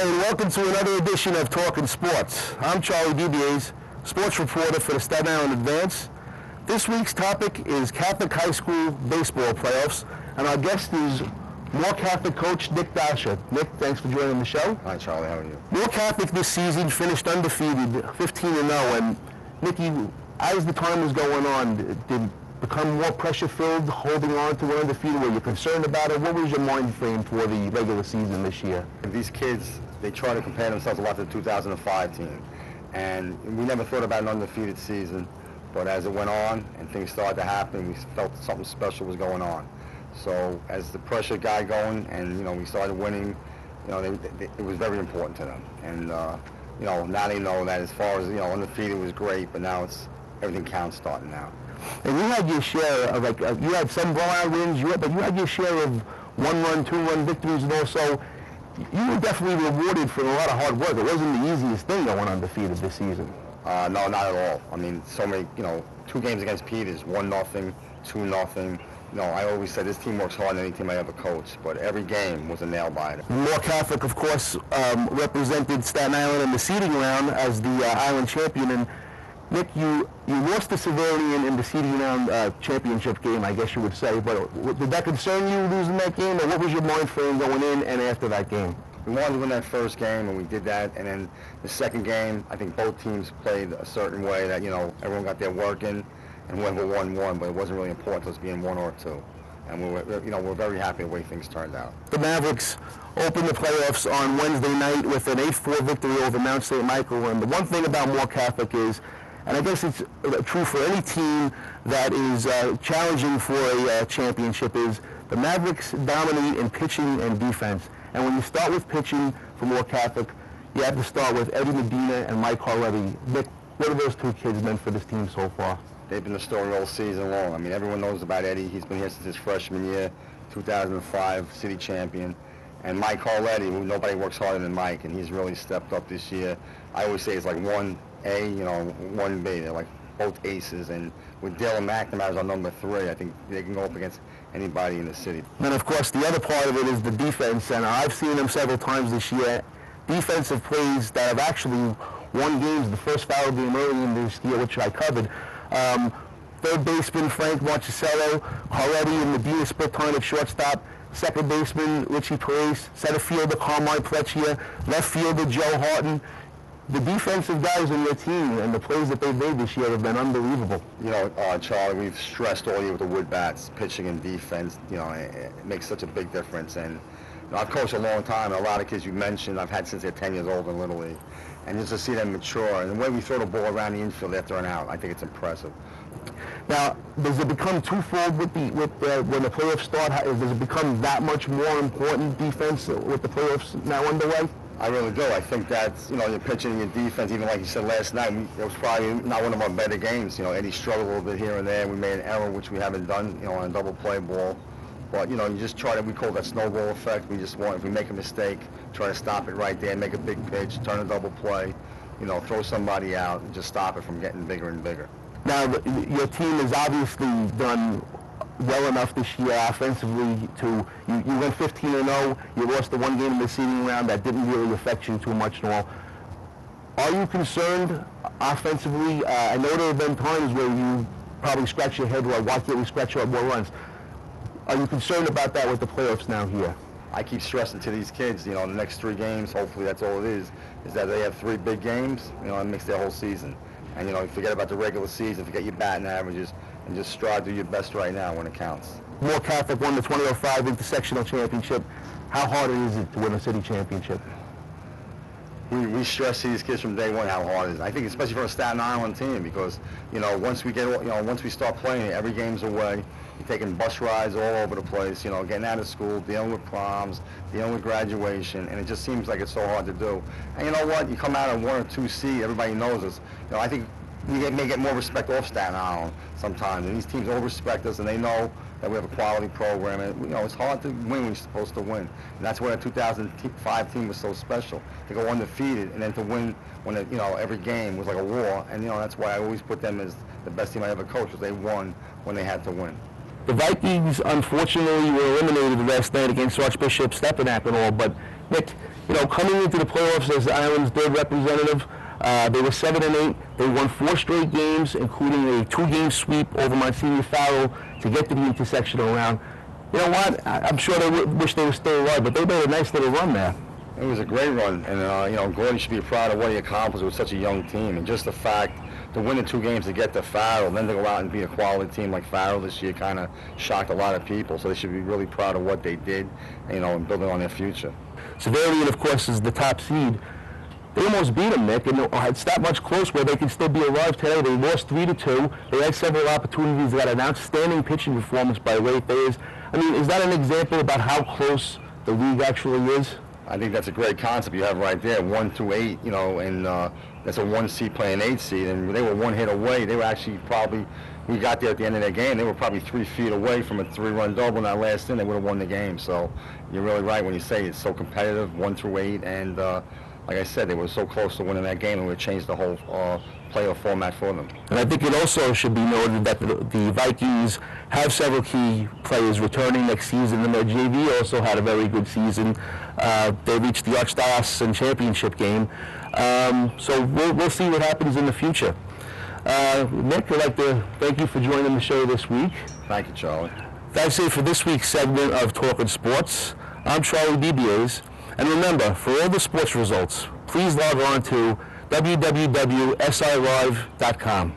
Hi, and welcome to another edition of Talkin Sports. I'm Charlie DeBiase, sports reporter for the Staten Island Advance. This week's topic is Catholic high school baseball playoffs, and our guest is Moore Catholic coach Nick Dasher. Nick, thanks for joining the show. Hi, Charlie. How are you? Moore Catholic this season finished undefeated, 15-0, and Nicky, as the time was going on, did become more pressure-filled, holding on to one undefeated? Were you concerned about it? What was your mind frame for the regular season this year? These kids, they try to compare themselves a lot to the 2005 team. And we never thought about an undefeated season, but as it went on and things started to happen, we felt something special was going on. So as the pressure got going and, we started winning, it was very important to them. And, now they know that as far as, undefeated was great, but now everything counts starting now. And you had your share of, you had some blowout wins, but you had your share of one-run, two-run victories, and also you were definitely rewarded for a lot of hard work. It wasn't the easiest thing going undefeated this season. No, not at all. I mean, so many, 2 games against Peters, 1-0, 2-0. I always said this team works harder than any team I ever coached, but every game was a nail-biter. Moore Catholic, of course, represented Staten Island in the seeding round as the island champion, and Nick, you lost to Severity in the seeding round championship game, I guess you would say, but did that concern you losing that game, or what was your mind frame going in and after that game? We wanted to win that first game, and we did that, and then the second game, I think both teams played a certain way that, everyone got their work in, and whoever won, but it wasn't really important to us being 1 or 2. And we're very happy the way things turned out. The Mavericks opened the playoffs on Wednesday night with an 8-4 victory over Mount St. Michael, and the one thing about Moore Catholic is, and I guess it's true for any team that is challenging for a championship, is the Mavericks dominate in pitching and defense. And when you start with pitching for Moore Catholic, you have to start with Eddie Medina and Mike Carletti. Nick, what have those 2 kids meant for this team so far? They've been the story all season long. I mean, everyone knows about Eddie. He's been here since his freshman year, 2005 city champion. And Mike Carletti, who nobody works harder than Mike, and he's really stepped up this year. I always say it's like 1A, 1B. They're like both aces. And with Dylan McNamara as our number 3, I think they can go up against anybody in the city. And of course, the other part of it is the defense. And I've seen them several times this year. Defensive plays that have actually won games. The first foul game early in this year, which I covered. Third baseman Frank Marchicello, Carletti and Medina split time at shortstop. Second baseman Richie Perez, center fielder Carmine Pleccia, left fielder Joe Harton. The defensive guys on your team and the plays that they've made this year have been unbelievable. Charlie, we've stressed all year with the wood bats, pitching and defense. It makes such a big difference. And I've coached a long time. And a lot of kids you mentioned I've had since they're 10 years old in Little League. And just to see them mature and the way we throw the ball around the infield after an out, I think it's impressive. Now, does it become twofold when the playoffs start? Does it become that much more important defense with the playoffs now underway? I really do. I think that, your pitching and your defense, even like you said last night, it was probably not one of our better games. Eddie struggled a little bit here and there. We made an error, which we haven't done, on a double play ball. But, you just try to, we call that snowball effect. We just want, if we make a mistake, try to stop it right there, make a big pitch, turn a double play, throw somebody out, and just stop it from getting bigger and bigger. Now, your team has obviously done well enough this year offensively to, you went 15-0, you lost the 1 game in the seeding round that didn't really affect you too much and all. Are you concerned offensively? I know there have been times where you probably scratch your head, why can't we scratch out more runs? Are you concerned about that with the playoffs now here? I keep stressing to these kids, the next 3 games, hopefully that's all it is that they have 3 big games, it makes their whole season. And, forget about the regular season, forget your batting averages, and just strive to do your best right now when it counts. Moore Catholic won the 2005 intersectional championship. How hard is it to win a city championship? We stress these kids from day one how hard it is. I think especially for a Staten Island team because, once we start playing, every game's away. You're taking bus rides all over the place, getting out of school, dealing with proms, dealing with graduation, and it just seems like it's so hard to do. And you know what? You come out on 1 or 2 seed, everybody knows us. I think we may get more respect off Staten Island sometimes, and these teams all respect us, and they know that we have a quality program, and it's hard to win when you're supposed to win. And that's why the 2005 team was so special, to go undefeated, and then to win when every game was like a war, and that's why I always put them as the best team I ever coached, because they won when they had to win. The Vikings, unfortunately, were eliminated last night against Archbishop Stepinac and all, but Nick, You know, coming into the playoffs as the Island's third representative, they were 7-8. They won 4 straight games, including a 2-game sweep over Monsignor Farrell to get to the intersectional round. You know what? I'm sure they wish they were still alive, but they made a nice little run there. It was a great run, and you know, Gordy should be proud of what he accomplished with such a young team, and just the fact to win the 2 games to get to Farrell, then to go out and be a quality team like Farrell this year kind of shocked a lot of people. So they should be really proud of what they did, you know, and building on their future. Severian, of course, is the top seed. They almost beat them, Nick, and it's that much close where they can still be alive today. They lost 3-2. They had several opportunities. They got an outstanding pitching performance by Ray Thays. I mean, is that an example about how close the league actually is? I think that's a great concept you have right there, 1 through 8, you know, and that's a 1 seed playing 8 seed, and they were 1 hit away. They were actually probably, we got there at the end of that game, they were probably 3 feet away from a 3-run double in that last inning. They would have won the game. So you're really right when you say it's so competitive, 1 through 8, and like I said, they were so close to winning that game, and it would change the whole playoff format for them. And I think it also should be noted that the Vikings have several key players returning next season, and their JV also had a very good season. They reached the Archdiocese championship game. So we'll see what happens in the future. Nick, I'd like to thank you for joining the show this week. Thank you, Charlie. That's it for this week's segment of Talkin' Sports. I'm Charlie DeBiase. And remember, for all the sports results, please log on to www.silive.com.